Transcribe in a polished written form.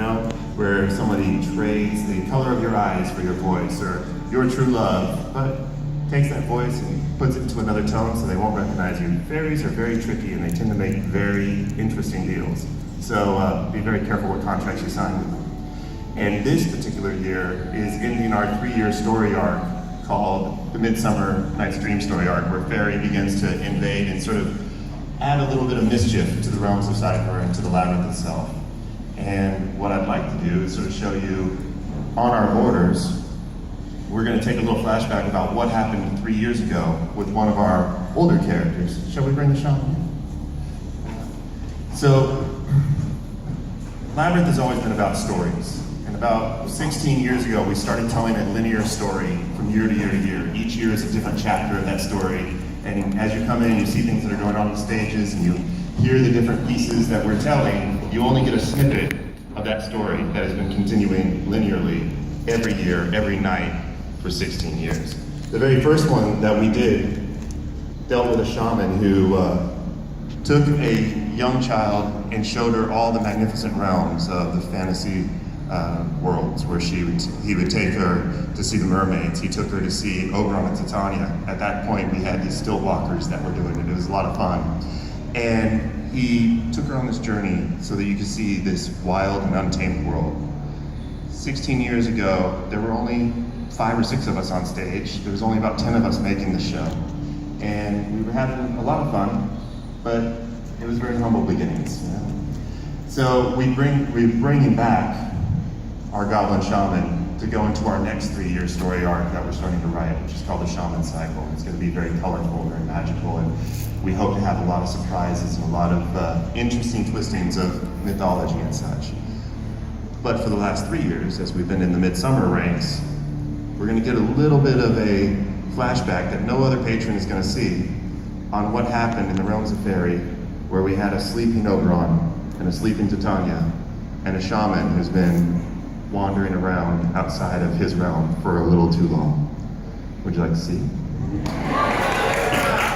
know, where somebody trades the color of your eyes for your voice, or your true love, but takes that voice and puts it into another tone so they won't recognize you. Fairies are very tricky and they tend to make very interesting deals. So be very careful what contracts you sign with them. And this particular year is ending our 3-year story arc called the Midsummer Night's Dream story arc, where Fairy begins to invade and sort of add a little bit of mischief to the realms of Cypher and to the labyrinth itself. And what I'd like to do is sort of show you on our borders. We're going to take a little flashback about what happened 3 years ago with one of our older characters. Shall we bring the shaman in? So, Labyrinth has always been about stories. And about 16 years ago, we started telling a linear story from year to year to year. Each year is a different chapter of that story. And as you come in, you see things that are going on the stages, and you hear the different pieces that we're telling. You only get a snippet of that story that has been continuing linearly every year, every night, for 16 years. The very first one that we did dealt with a shaman who took a young child and showed her all the magnificent realms of the fantasy worlds, where he would take her to see the mermaids. He took her to see Oberon and Titania. At that point, we had these still walkers that were doing it. It was a lot of fun. And he took her on this journey so that you could see this wild and untamed world. 16 years ago, there were only 5 or 6 of us on stage. There was only about 10 of us making the show. And we were having a lot of fun, but it was very humble beginnings. You know? So we're bringing back our Goblin Shaman to go into our next 3-year story arc that we're starting to write, which is called the Shaman Cycle. It's going to be very colorful, very magical, and we hope to have a lot of surprises and a lot of interesting twistings of mythology and such. But for the last 3 years, as we've been in the Midsummer ranks, we're going to get a little bit of a flashback that no other patron is going to see on what happened in the realms of Fairy, where we had a sleeping Oberon and a sleeping Titania and a shaman who's been wandering around outside of his realm for a little too long. Would you like to see?